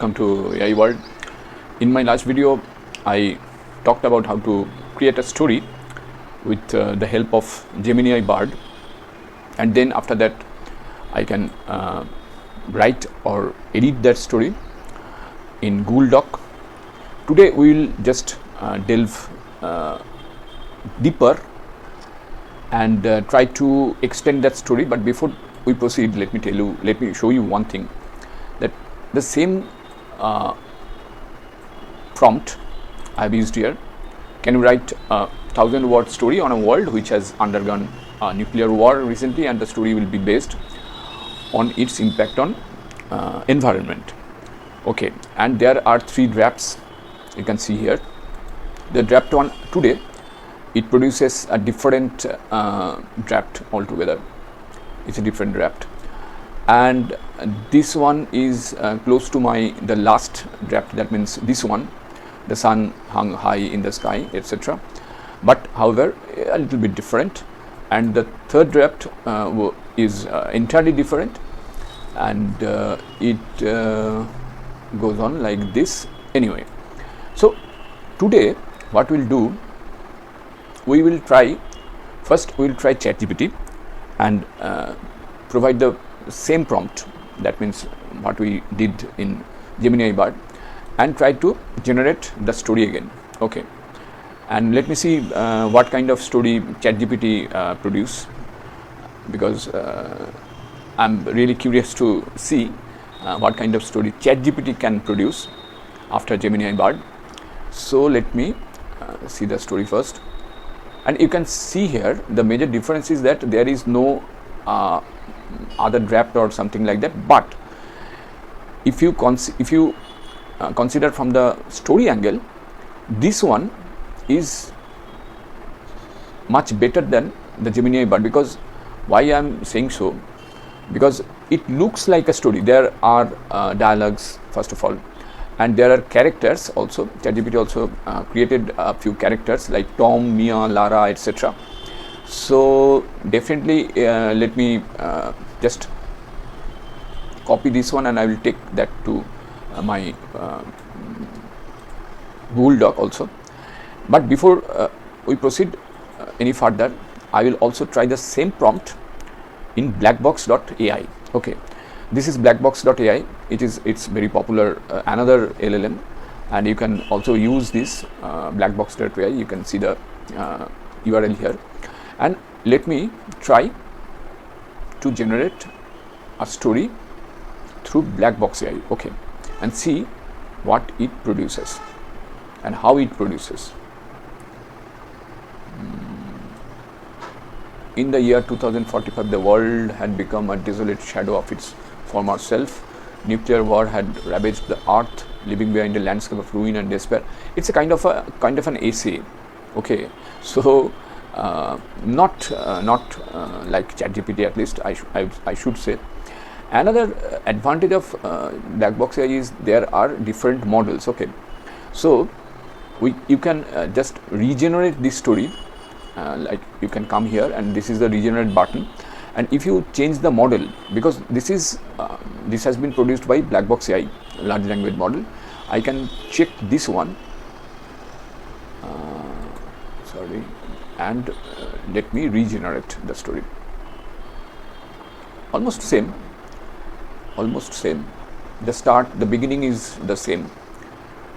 welcome to AI World. In my last video, I talked about how to create a story with the help of Gemini Bard, and then after that I can write or edit that story in Google Doc. Today we will just delve deeper and try to extend that story. But before we proceed, let me show you one thing, that the same prompt I have used here. Can you write a 1000-word story on a world which has undergone a nuclear war recently, and the story will be based on its impact on environment. Okay, and there are 3 drafts you can see here. The draft one today, it produces a different draft altogether. It's a different draft, and this one is close to the last draft. That means this one, the sun hung high in the sky, etc. But however, a little bit different. And the third draft is entirely different, and it goes on like this. Anyway, so today what we'll do, we will try ChatGPT and provide the same prompt. That means what we did in Gemini Bard, and try to generate the story again. Okay, and let me see what kind of story ChatGPT produce, because I'm really curious to see what kind of story ChatGPT can produce after Gemini Bard. So let me see the story first. And you can see here the major difference is that there is no other draft or something like that. But if you consider from the story angle, this one is much better than the Gemini Bard. Because why I am saying so? Because it looks like a story. There are dialogues first of all, and there are characters also. ChatGPT also created a few characters like Tom, Mia, Lara, etc. So definitely let me just copy this one, and I will take that to my Google Doc also. But before we proceed any further, I will also try the same prompt in Blackbox AI. Okay, this is Blackbox AI. It's very popular, another LLM, and you can also use this Blackbox AI. You can see the URL here, and let me try to generate a story through Blackbox AI. Okay, and see what it produces and how it produces. In the year 2045, the world had become a desolate shadow of its former self. Nuclear war had ravaged the earth, leaving behind a landscape of ruin and despair. It's a kind of an essay. Okay, so not like ChatGPT, at least I should say. Another advantage of Blackbox AI is there are different models. Okay, so you can just regenerate this story. Like you can come here, and this is the regenerate button, and if you change the model, because this has been produced by Blackbox AI, large language model, I can check this one. Sorry, and let me regenerate the story. Almost same. The beginning is the same.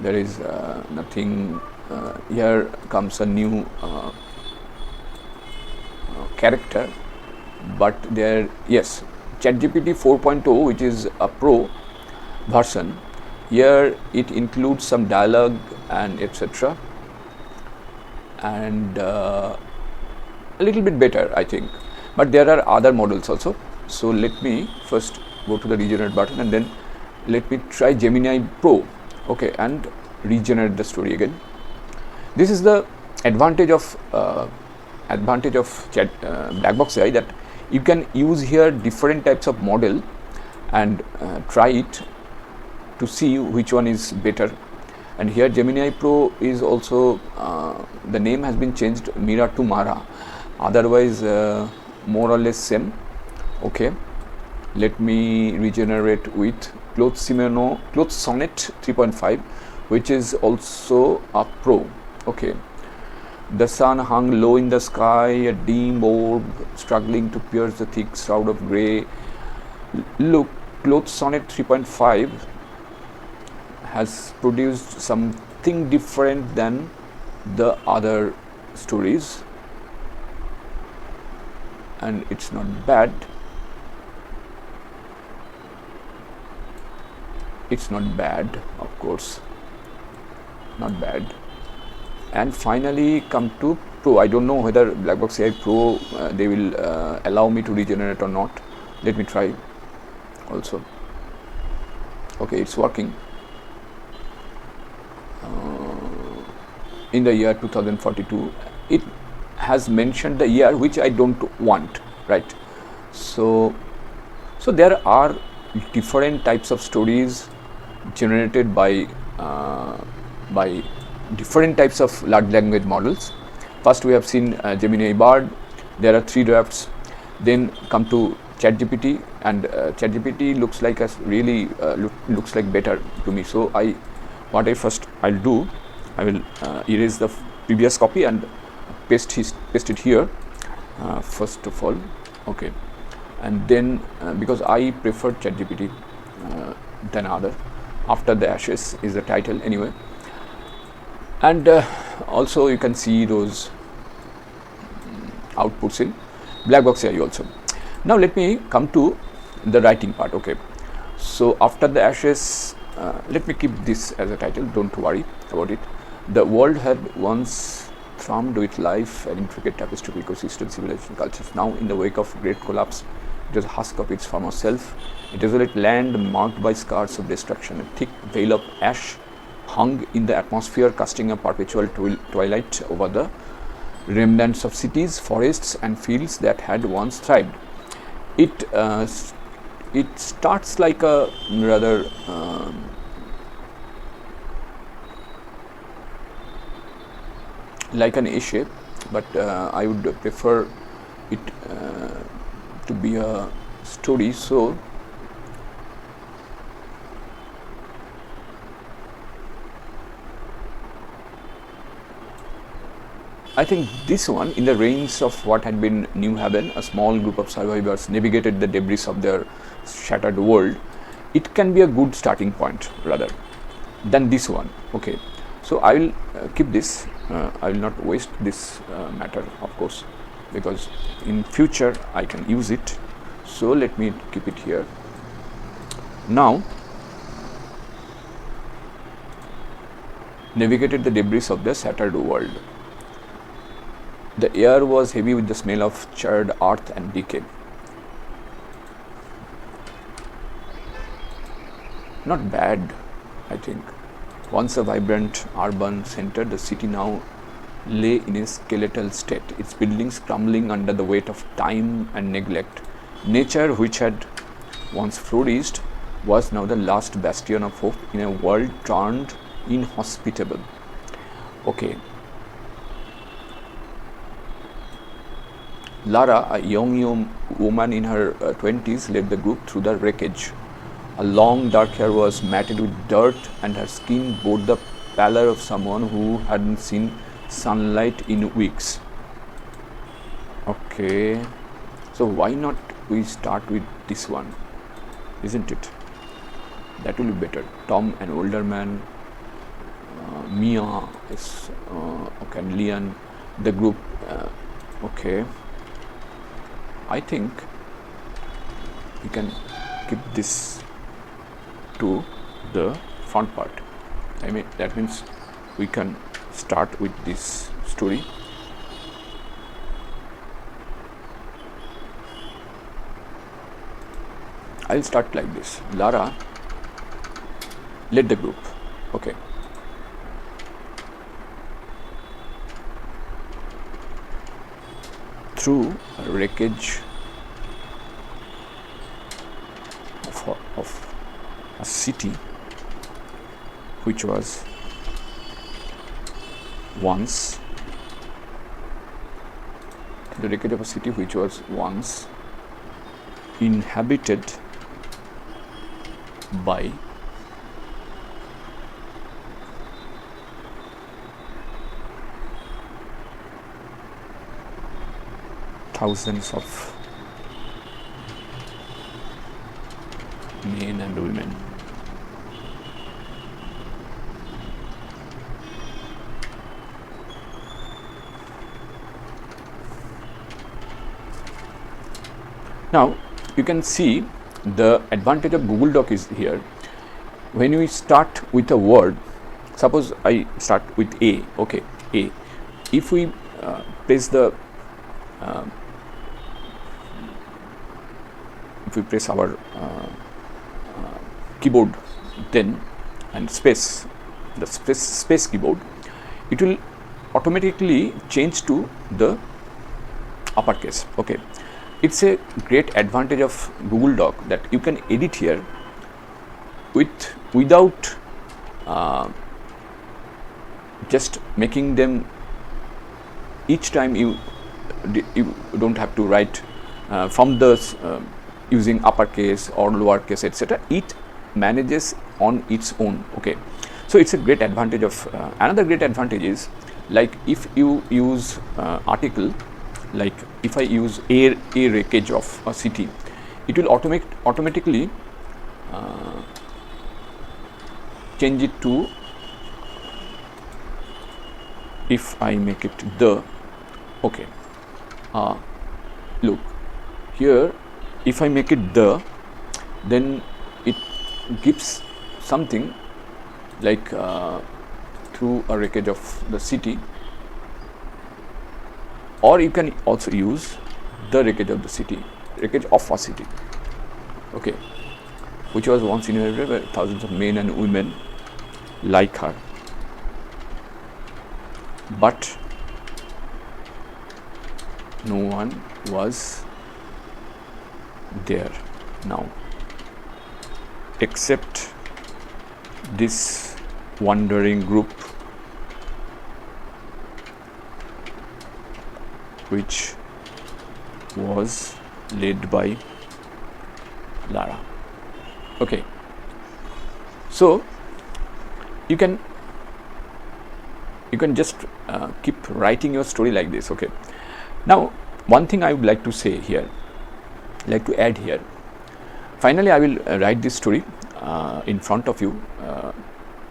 There is nothing. Here comes a new character, but there, yes, ChatGPT 4.0, which is a pro version. Here it includes some dialogue and etc. and a little bit better, I think. But there are other models also. So let me first go to the regenerate button, and then let me try Gemini Pro. Okay, and regenerate the story again. This is the advantage of Blackbox AI, that you can use here different types of model and try it to see which one is better. And here Gemini Pro is also the name has been changed Mira to Mara, otherwise more or less same. Okay, Let me regenerate with Cloth Sonnet 3.5, which is also a pro. Okay. The sun hung low in the sky, a dim orb struggling to pierce the thick shroud of grey. Look, Cloth Sonnet 3.5 has produced something different than the other stories, and it's not bad. It's not bad, of course, not bad. And finally come to Pro. I don't know whether Blackbox AI Pro they will allow me to regenerate or not. Let me try also. Okay, it's working. In the year 2042, it has mentioned the year which I don't want, right? So there are different types of stories generated by different types of large language models. First, we have seen Gemini Bard. There are 3 drafts. Then come to ChatGPT, and ChatGPT looks like really looks like better to me. So what I'll do, I will erase the previous copy and paste it here first of all. Okay, and then because I prefer ChatGPT than other. After the Ashes is the title anyway. And also you can see those outputs in Blackbox AI also. Now let me come to the writing part. Okay, so after the Ashes, let me keep this as a title, don't worry about it. The world had once thrummed with life and intricate tapestry of ecosystem, civilization, cultures. Now in the wake of great collapse, it was a husk of its former self, a desolate land marked by scars of destruction. A thick veil of ash hung in the atmosphere, casting a perpetual twilight over the remnants of cities, forests, and fields that had once thrived. It starts like a rather like an A shape, but I would prefer it to be a story. So I think this one, in the reigns of what had been New Haven, a small group of survivors navigated the debris of their shattered world. It can be a good starting point rather than this one. Okay, so I will keep this. I will not waste this matter, of course, because in future I can use it. So let me keep it here. Now, navigated the debris of the shattered world. The air was heavy with the smell of charred earth and decay. Not bad, I think. Once a vibrant urban center, the city now lay in a skeletal state, its buildings crumbling under the weight of time and neglect. Nature, which had once flourished, was now the last bastion of hope in a world turned inhospitable. Okay. Lara, a young woman in her 20s, led the group through the wreckage. Her long dark hair was matted with dirt, and her skin bore the pallor of someone who hadn't seen sunlight in weeks. Okay, so why not we start with this one, isn't it? That will be better. Tom, an older man, Mia is okay, and Leon, the group. Okay, I think we can keep this to the front part. I mean, that means we can start with this story. I'll start like this. Lara led the group. Okay. Through a wreckage of a city which was once inhabited by thousands of men and women. Now you can see the advantage of Google Doc is here. When we start with a word, suppose I start with A, okay, A. If we press the if we press our keyboard then and space, the space keyboard, it will automatically change to the uppercase. Okay, it's a great advantage of Google Doc that you can edit here without just making them each time you don't have to write from the using uppercase or lowercase, etc. It manages on its own. Okay, so it's a great advantage of another great advantage is, like if you use article, like if I use a wreckage of a city, it will automatically change it to, if I make it the, okay, look here, if I make it the, then it gives something like through a wreckage of the city, or you can also use the wreckage of the city, wreckage of a city, okay, which was once inhabited by thousands of men and women like her, but no one was there now except this wandering group which was led by Lara. Okay, so you can just keep writing your story like this. Okay, now one thing I would like to say here, like to add here, finally I will write this story in front of you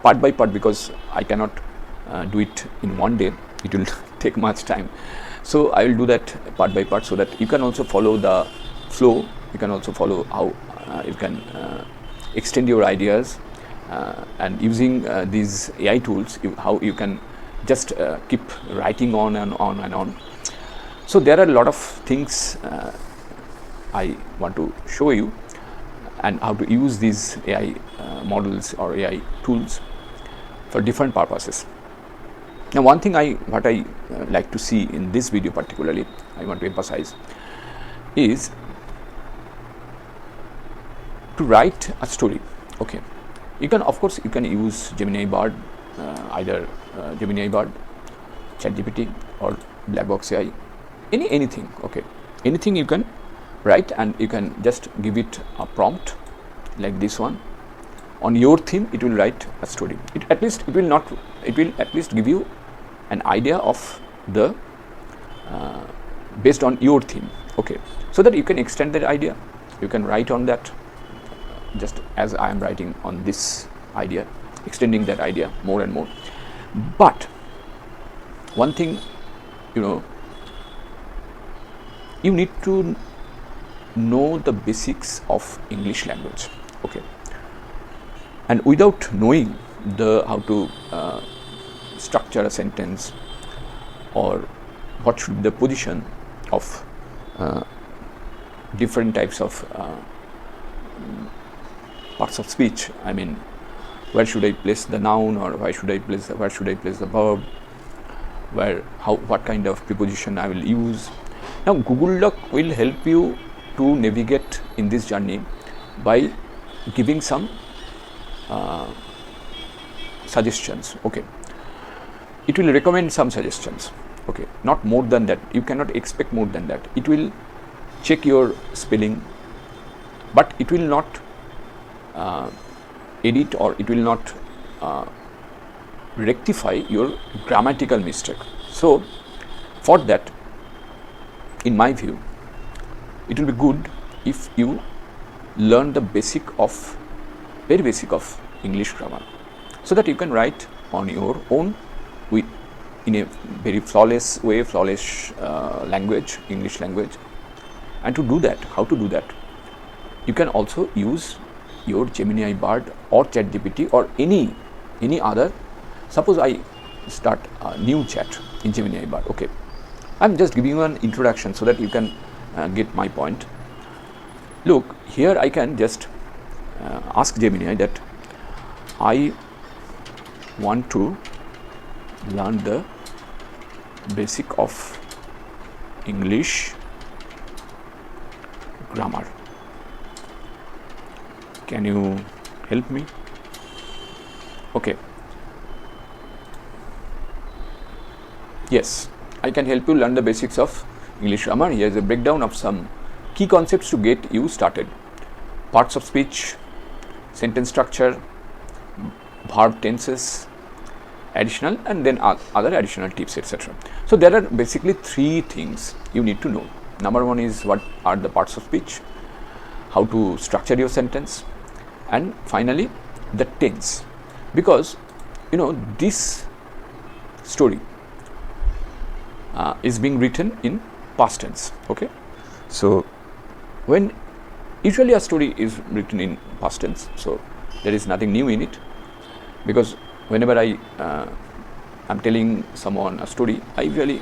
part by part, because I cannot do it in one day, it will take much time. So I will do that part by part so that you can also follow the flow, you can also follow how you can extend your ideas and using these AI tools, how you can just keep writing on and on and on. So there are a lot of things I want to show you, and how to use these AI models or AI tools for different purposes. Now one thing what I like to see in this video particularly, I want to emphasize, is to write a story. Okay, you can, of course you can use Gemini Bard, either Gemini Bard, ChatGPT or Blackbox AI, anything. Okay, anything you can write, and you can just give it a prompt like this one. On your theme, it will write a story. It will at least give you an idea of the based on your theme. Okay, so that you can extend that idea, you can write on that, just as I am writing on this idea, extending that idea more and more. But one thing, you need to know the basics of English language. Okay, and without knowing how to structure a sentence, or what should be the position of different types of parts of speech, I mean, where should I place the noun, or where should I place the verb, what kind of preposition I will use. Now Google Doc will help you to navigate in this journey by giving some suggestions. Okay, it will recommend some suggestions. Okay, not more than that, you cannot expect more than that. It will check your spelling, but it will not edit, or it will not rectify your grammatical mistake. So for that, in my view, it will be good if you learn the very basic of English grammar, so that you can write on your own in a very flawless way, language, English language. And to do that, how to do that? You can also use your Gemini Bard or ChatGPT or any other. Suppose I start a new chat in Gemini Bard. Okay, I'm just giving you an introduction so that you can get my point. Look, here I can just ask Gemini that I want to learn the basic of English grammar. Can you help me? Okay. Yes, I can help you learn the basics of English grammar. Here is a breakdown of some key concepts to get you started. Parts of speech, sentence structure, verb tenses, additional, and then other additional tips, etc. So there are basically 3 things you need to know. Number 1 is what are the parts of speech, how to structure your sentence, and finally the tense, because this story is being written in past tense. Okay, so when usually a story is written in past tense, so there is nothing new in it, because whenever I'm telling someone a story, I usually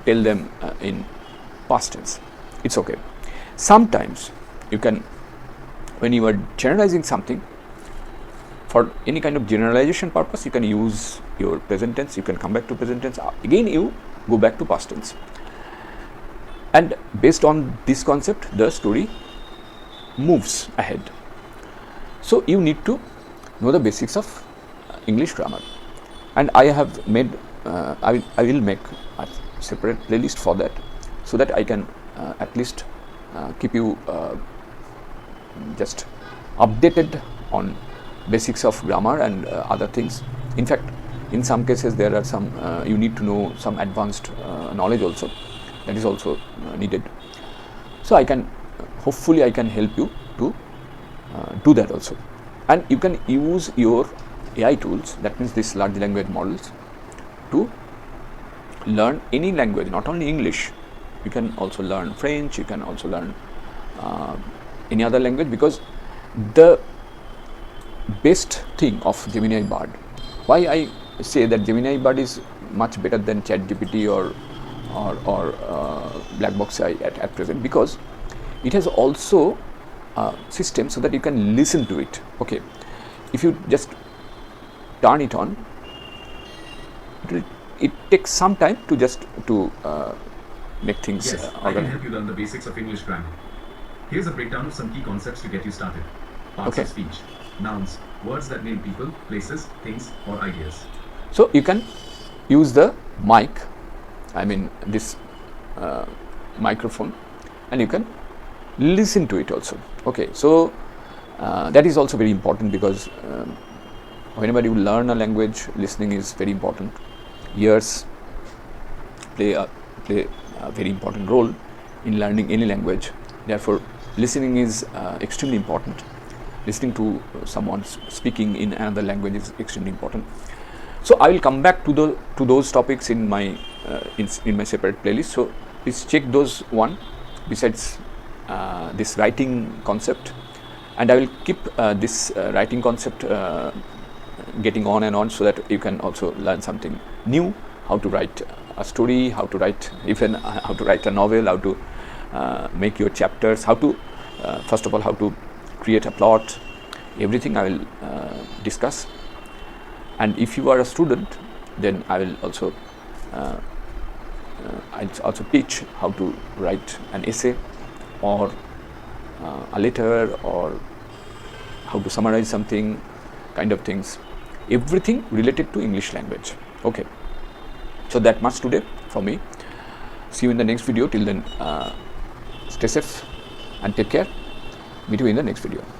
tell them in past tense. It's okay. Sometimes you can, when you are generalizing something, for any kind of generalization purpose, you can use your present tense. You can come back to present tense. Again, you go back to past tense. And based on this concept, the story moves ahead. So you need to know the basics of English grammar. And I have made, I will make a separate playlist for that, so that I can at least keep you just updated on basics of grammar and other things. In fact, in some cases there are some you need to know some advanced knowledge also, that is also needed. So I can hopefully I can help you to do that also. And you can use your AI tools, that means these large language models, to learn any language, not only English. You can also learn French, you can also learn any other language, because the best thing of Gemini Bard, why I say that Gemini Bard is much better than ChatGPT or Blackbox AI at present, because it has also a system so that you can listen to it. Okay, if you just turn it on, it takes some time to just make things Yes, I can help you learn the basics of English grammar. Here's a breakdown of some key concepts to get you started. Parts of speech, nouns, words that name people, places, things, or ideas. So you can use the mic, I mean this microphone, and you can listen to it also. Okay, so that is also very important, because whenever you learn a language, listening is very important. Ears play a very important role in learning any language. Therefore, listening is extremely important. Listening to someone speaking in another language is extremely important. So I will come back to those topics in my separate playlist. So please check those one besides this writing concept, and I will keep this writing concept getting on and on, so that you can also learn something new, how to write a story, how to write a novel, how to make your chapters, how to first of all how to create a plot. Everything I will discuss. And if you are a student, then I will also I'll also teach how to write an essay or a letter, or how to summarize something, kind of things, everything related to English language. Okay, so that much today for me. See you in the next video. Till then, stay safe, and take care. Meet you in the next video.